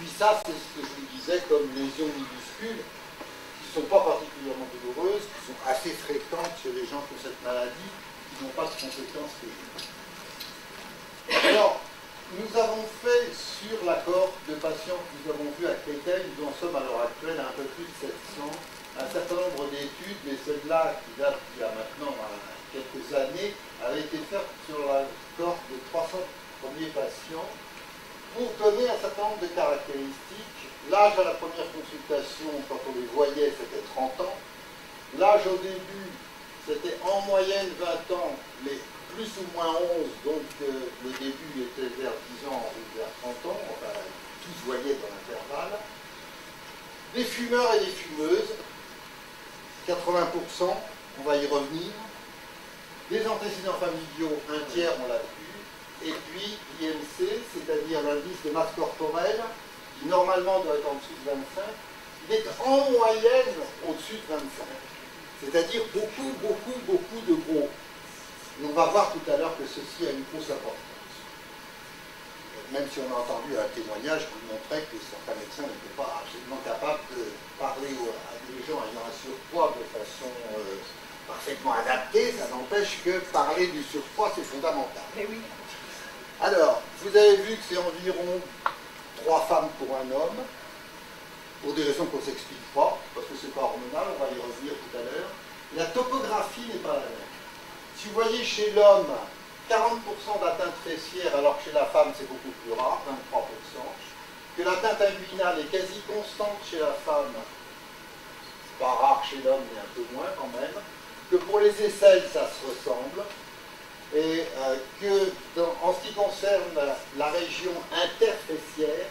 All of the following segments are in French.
puis ça, c'est ce que je vous disais comme lésions minuscules, qui ne sont pas particulièrement douloureuses, qui sont assez fréquentes chez les gens qui ont cette maladie, qui n'ont pas de conséquences que je. Alors, nous avons fait sur la cohorte de patients que nous avons vus à Créteil, nous en sommes à l'heure actuelle à un peu plus de 700, un certain nombre d'études, mais celle-là qui date d'il y a maintenant quelques années, avait été faite sur la cohorte de 300 premiers patients pour donner un certain nombre de caractéristiques. L'âge à la première consultation, quand on les voyait, c'était 30 ans. L'âge au début, c'était en moyenne 20 ans, mais plus ou moins 11, donc le début était vers 10 ans ou vers 30 ans, enfin, tout se voyait dans l'intervalle. Les fumeurs et les fumeuses, 80%, on va y revenir. Des antécédents familiaux, un tiers, on l'a vu. Et puis l'IMC, c'est-à-dire l'indice de masse corporelle, qui normalement doit être en dessous de 25, il est en moyenne au-dessus de 25. C'est-à-dire beaucoup de gros. Et on va voir tout à l'heure que ceci a une grosse importance. Même si on a entendu un témoignage qui montrait que certains médecins n'étaient pas absolument capables de parler à des gens ayant un surpoids de façon parfaitement adaptée, ça n'empêche que parler du surpoids, c'est fondamental. Mais oui. Alors, vous avez vu que c'est environ 3 femmes pour un homme, pour des raisons qu'on ne s'explique pas, parce que c'est pas hormonal, on va y revenir tout à l'heure. La topographie n'est pas la même. Si vous voyez chez l'homme 40% d'atteinte fessière, alors que chez la femme c'est beaucoup plus rare, 23%, que l'atteinte inguinale est quasi constante chez la femme, c'est pas rare chez l'homme, mais un peu moins quand même, que pour les aisselles ça se ressemble, et que en ce qui concerne la région interfessière,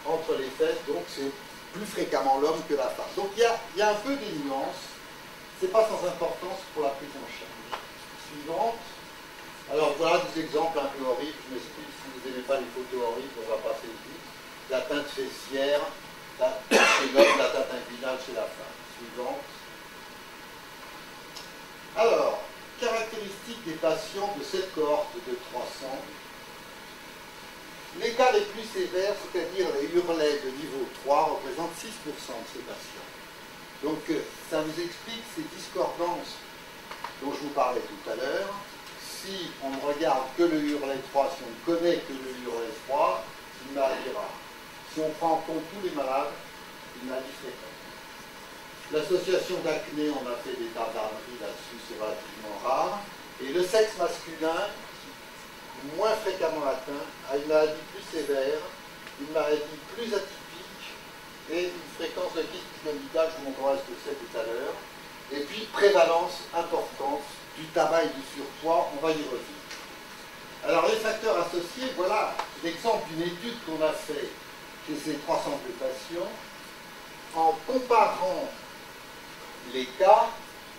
entre les fesses, donc c'est plus fréquemment l'homme que la femme. Donc il y a un peu des nuances, c'est pas sans importance pour la prise en charge. Suivante. Alors voilà des exemples un peu horribles, je m'explique si vous n'aimez pas les photos horribles, on va passer vite. L'atteinte fessière, chez l'homme, l'atteinte inguinale chez la femme. Suivante. Alors, caractéristiques des patients de cette cohorte de 300. Les cas les plus sévères, c'est-à-dire les hurlets de niveau 3, représentent 6% de ces patients. Donc ça vous explique ces discordances dont je vous parlais tout à l'heure. Si on ne regarde que le hurlet 3, si on ne connaît que le hurlet 3, c'est une maladie rare. Si on prend en compte tous les malades, c'est une maladie fréquente. L'association d'acné, on a fait des tardaneries là-dessus, c'est relativement rare. Et le sexe masculin, moins fréquemment atteint, a une maladie plus sévère, une maladie plus atypique et une fréquence de kyste pilonidal, je vous montrerai ce que c'est tout à l'heure. Et puis prévalence importante du tabac et du surpoids, on va y revenir. Alors les facteurs associés, voilà l'exemple d'une étude qu'on a fait chez ces 302 patients, en comparant les cas,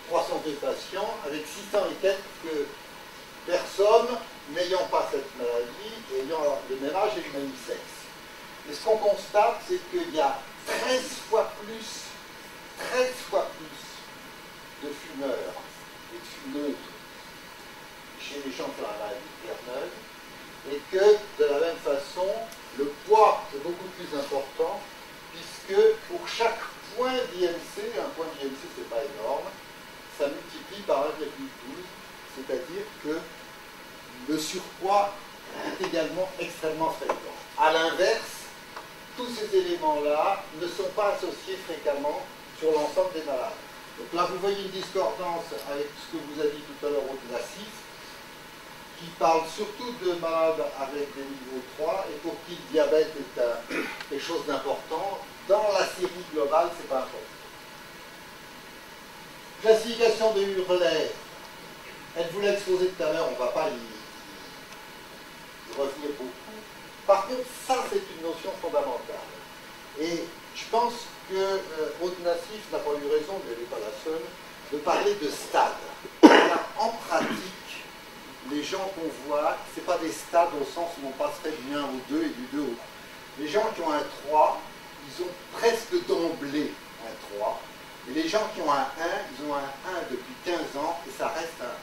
302 patients, avec 600 et quelques personnes n'ayant pas cette maladie, ayant le même âge et le même sexe. Et ce qu'on constate, c'est qu'il y a 13 fois plus de fumeurs et de fumeuses chez les gens qui ont la maladie de Verneuil, et que, de la même façon, le poids est beaucoup plus important, puisque pour chaque point d'IMC, un point d'IMC c'est pas énorme, ça multiplie par 1,12, c'est-à-dire que le surpoids est également extrêmement fréquent. A l'inverse, tous ces éléments-là ne sont pas associés fréquemment sur l'ensemble des malades. Donc là, vous voyez une discordance avec ce que vous avez dit tout à l'heure au Glacis, qui parle surtout de malades avec des niveaux 3 et pour qui le diabète est quelque chose d'important. Dans la série globale, c'est pas important. Classification de hurlets. Elle vous l'a exposé tout à l'heure, on ne va pas y revenir beaucoup. Par contre, ça, c'est une notion fondamentale. Et je pense que Aude Nassif n'a pas eu raison, mais elle n'est pas la seule, de parler de stades. Car en pratique, les gens qu'on voit, ce n'est pas des stades au sens où on passerait du 1 au 2 et du 2 au 3. Les gens qui ont un 3, ils ont presque d'emblée un 3. Et les gens qui ont un 1, ils ont un 1 depuis 15 ans et ça reste un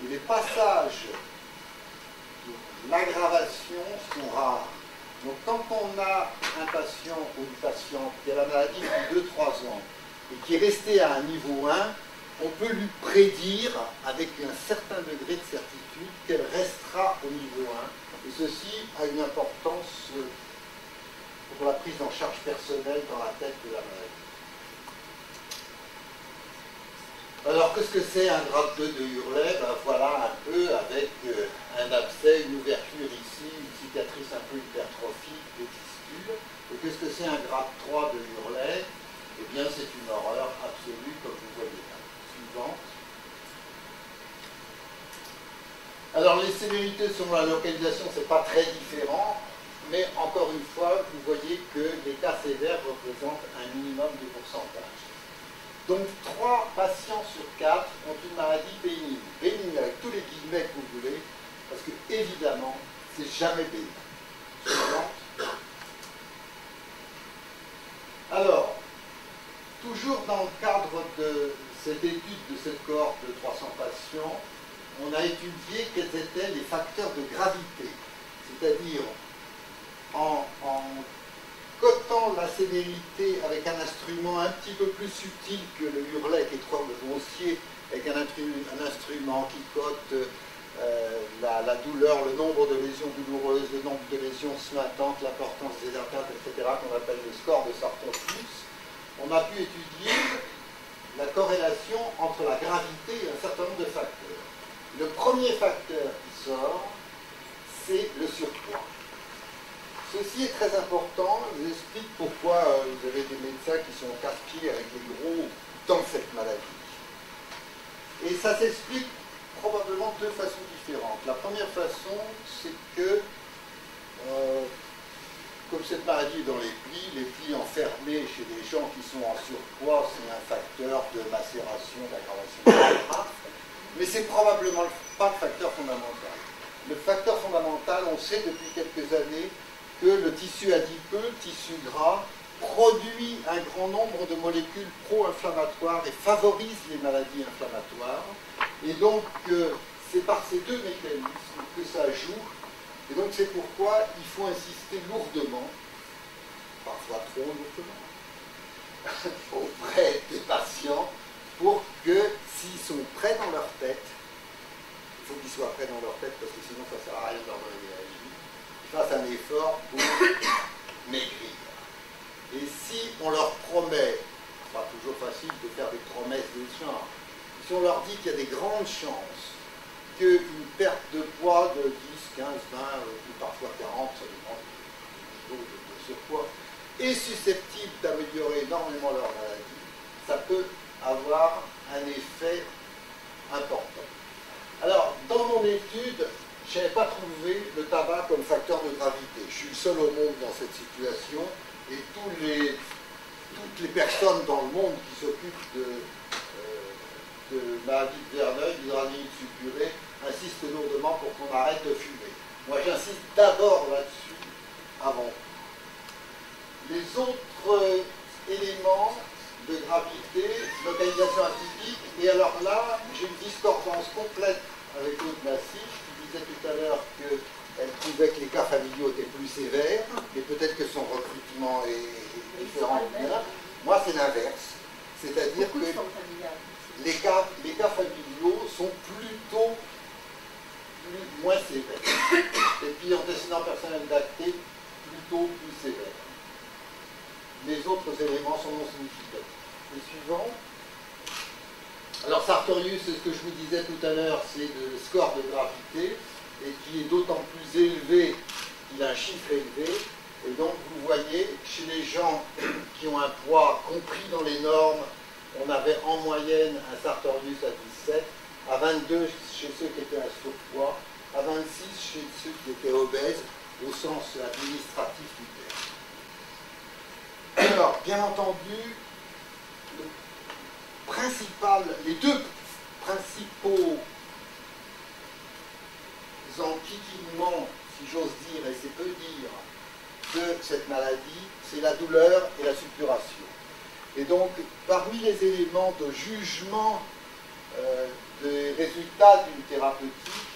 1. Et les passages de l'aggravation sont rares. Donc quand on a un patient ou une patiente qui a la maladie depuis 2-3 ans et qui est resté à un niveau 1, on peut lui prédire avec un certain degré de certitude qu'elle restera au niveau 1. Et ceci a une importance pour la prise en charge personnelle dans la tête de la maladie. Alors, qu'est-ce que c'est un grade 2 de Hurley? Ben, voilà un peu avec un abcès, une ouverture ici, une cicatrice un peu hypertrophique des testules. Et qu'est-ce que c'est un grade 3 de Hurley? Eh bien, c'est une horreur absolue, comme vous voyez là. Suivante. Alors, les sévérités selon la localisation, c'est pas très différent, mais encore une fois, vous voyez que les cas sévères représentent un minimum de pourcentage. Donc 3 patients sur 4 ont une maladie bénigne. Bénigne avec tous les guillemets que vous voulez, parce que évidemment, c'est jamais bénin. Suivante. Alors, toujours dans le cadre de cette étude de cette cohorte de 300 patients, on a étudié quels étaient les facteurs de gravité, c'est-à-dire en cotant la sévérité avec un instrument un petit peu plus subtil que le Hurley, qui est trop grossier, avec un instrument qui cote la douleur, le nombre de lésions douloureuses, le nombre de lésions suintantes, l'importance des atteintes, etc., qu'on appelle le score de Sartor-Plus, on a pu étudier la corrélation entre la gravité et un certain nombre de facteurs. Le premier facteur qui sort, c'est le surpoids. Ceci est très important, je vous explique pourquoi vous avez des médecins qui sont casse-pieds avec les gros dans cette maladie. Et ça s'explique probablement de deux façons différentes. La première façon, c'est que, comme cette maladie est dans les plis enfermés chez des gens qui sont en surpoids, c'est un facteur de macération, d'aggravation de la. Mais c'est probablement pas le facteur fondamental. Le facteur fondamental, on sait depuis quelques années que le tissu adipeux, le tissu gras, produit un grand nombre de molécules pro-inflammatoires et favorise les maladies inflammatoires. Et donc, c'est par ces deux mécanismes que ça joue. Et donc, c'est pourquoi il faut insister lourdement, parfois trop lourdement, auprès des patients pour que, s'ils sont prêts dans leur tête, il faut qu'ils soient prêts dans leur tête parce que sinon ça ne sert à rien de leur donner l'énergie, fassent un effort pour maigrir. Et si on leur promet, pas toujours facile de faire des promesses de ce genre, si on leur dit qu'il y a des grandes chances qu'une perte de poids de 10, 15, 20 ou parfois 40, ça dépend du niveau de surpoids, est susceptible d'améliorer énormément leur maladie, ça peut avoir un effet important. Alors, dans mon étude, je n'avais pas trouvé le tabac comme facteur de gravité. Je suis le seul au monde dans cette situation et toutes les personnes dans le monde qui s'occupent de maladies de Verneuil, d'hydranulite suppurée, insistent lourdement pour qu'on arrête de fumer. Moi, j'insiste d'abord là-dessus avant. Les autres éléments de gravité, localisation atypique, et alors là, j'ai une discordance complète avec Claude Massif, qui disait tout à l'heure qu'elle trouvait que les cas familiaux étaient plus sévères, et peut-être que son recrutement est différent. Moi, c'est l'inverse. C'est-à-dire que les cas familiaux sont plutôt moins sévères. Et puis, antécédents personnels d'acté, plutôt plus sévères. Les autres éléments sont non significatifs. Le suivant. Alors Sartorius, c'est ce que je vous disais tout à l'heure, c'est le score de gravité, et qui est d'autant plus élevé qu'il a un chiffre élevé. Et donc vous voyez, chez les gens qui ont un poids compris dans les normes, on avait en moyenne un Sartorius à 17, à 22 chez ceux qui étaient à surpoids, à 26 chez ceux qui étaient obèses, au sens administratif du terme. Alors, bien entendu, les deux principaux enquiquinnements, si j'ose dire, et c'est peu dire, de cette maladie, c'est la douleur et la suppuration. Et donc, parmi les éléments de jugement des résultats d'une thérapeutique,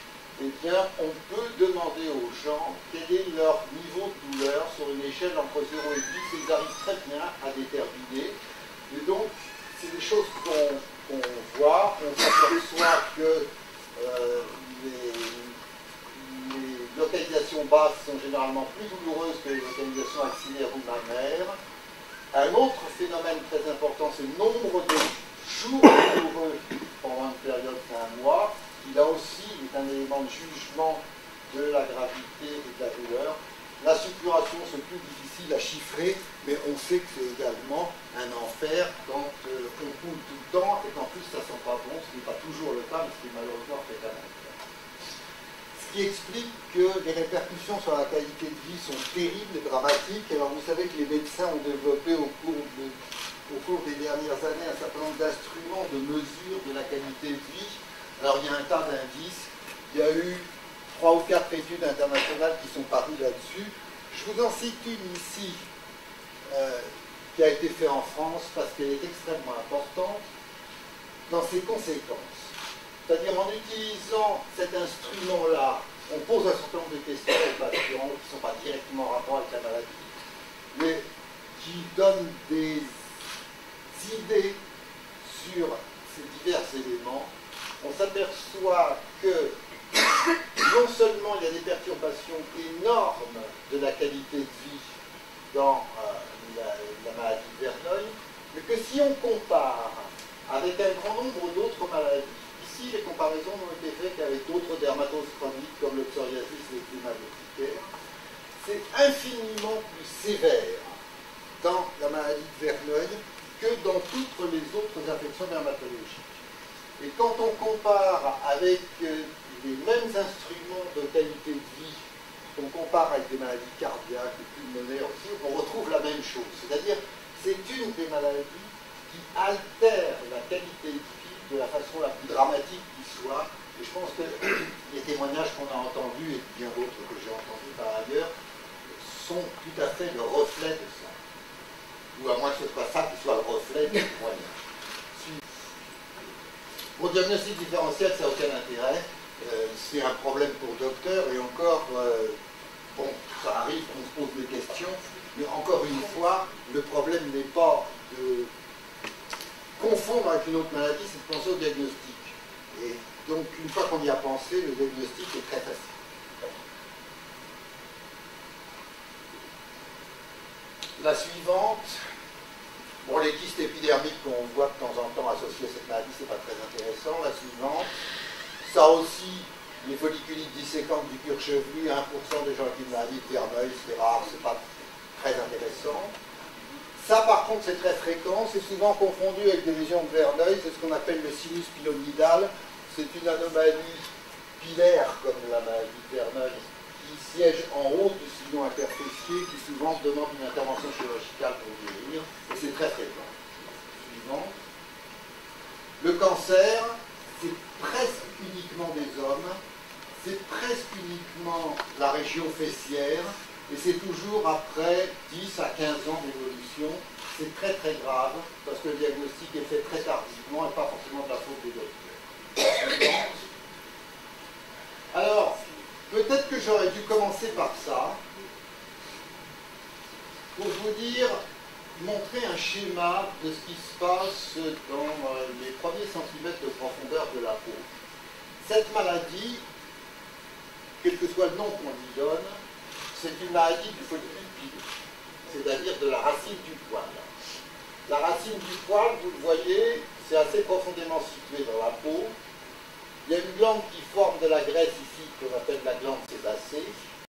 eh bien, on peut demander aux gens quel est leur niveau de douleur sur une échelle entre 0 et 10, et ils arrivent très bien à déterminer. Et donc, c'est des choses qu'on voit. On s'aperçoit que les localisations basses sont généralement plus douloureuses que les localisations axillaires ou mammaires. Un autre phénomène très important, c'est le nombre de jours douloureux pendant une période d'un mois, qui là aussi est un élément de jugement de la gravité et de la douleur. La suppuration, c'est plus difficile à chiffrer, mais on sait que c'est également un enfer quand on coule tout le temps et qu'en plus ça ne sent pas bon, ce qui n'est pas toujours le cas, mais ce qui est malheureusement fréquemment le cas. Ce qui explique que les répercussions sur la qualité de vie sont terribles et dramatiques. Alors vous savez que les médecins ont développé au cours des dernières années un certain nombre d'instruments de mesure de la qualité de vie. Alors il y a un tas d'indices, il y a eu 3 ou 4 études internationales qui sont parues là-dessus. Je vous en cite une ici, qui a été faite en France parce qu'elle est extrêmement importante dans ses conséquences. C'est-à-dire en utilisant cet instrument-là, on pose un certain nombre de questions aux patients qui ne sont pas directement en rapport avec la maladie, mais qui donnent des idées sur ces divers éléments. On s'aperçoit que non seulement il y a des perturbations énormes de la qualité de vie dans la maladie de Verneuil, mais que si on compare avec un grand nombre d'autres maladies, ici les comparaisons n'ont été faites qu'avec d'autres dermatoses chroniques comme le psoriasis et l'eczéma urticaire, c'est infiniment plus sévère dans la maladie de Verneuil que dans toutes les autres affections dermatologiques. Et quand on compare avec les mêmes instruments de qualité de vie, on compare avec des maladies cardiaques et pulmonaires aussi, on retrouve la même chose. C'est-à-dire, c'est une des maladies qui altère la qualité de vie de la façon la plus dramatique qui soit. Et je pense que les témoignages qu'on a entendus, et bien d'autres que j'ai entendus par ailleurs, sont tout à fait le reflet de ça. Ou à moins que ce soit ça qui soit le reflet du témoignage. Au diagnostic différentiel, ça n'a aucun intérêt. C'est un problème pour le docteur, et encore, bon, ça arrive qu'on se pose des questions, mais encore une fois, le problème n'est pas de confondre avec une autre maladie, c'est de penser au diagnostic. Et donc, une fois qu'on y a pensé, le diagnostic est très facile. La suivante, bon, les kystes épidermiques qu'on voit de temps en temps associés à cette maladie, c'est pas très intéressant. La suivante, ça aussi, les folliculites disséquantes du cuir chevelu, 1% des gens qui ont une maladie de Verneuil, c'est rare, c'est pas très intéressant. Ça, par contre, c'est très fréquent, c'est souvent confondu avec des lésions de Verneuil, c'est ce qu'on appelle le sinus pilonidal. C'est une anomalie pilaire, comme la maladie de Verneuil, qui siège en haut du sillon interfécié, qui souvent demande une intervention chirurgicale pour guérir, et c'est très fréquent. Suivant. Le cancer, c'est presque uniquement des hommes, c'est presque uniquement la région fessière, et c'est toujours après 10 à 15 ans d'évolution. C'est très très grave, parce que le diagnostic est fait très tardivement, et pas forcément de la faute des docteurs. Alors, peut-être que j'aurais dû commencer par ça, pour vous dire, montrer un schéma de ce qui se passe dans les premiers centimètres de profondeur de la peau. Cette maladie, quel que soit le nom qu'on lui donne, c'est une maladie du follicule pileux, c'est-à-dire de la racine du poil. La racine du poil, vous le voyez, c'est assez profondément situé dans la peau. Il y a une glande qui forme de la graisse ici, qu'on appelle la glande sébacée.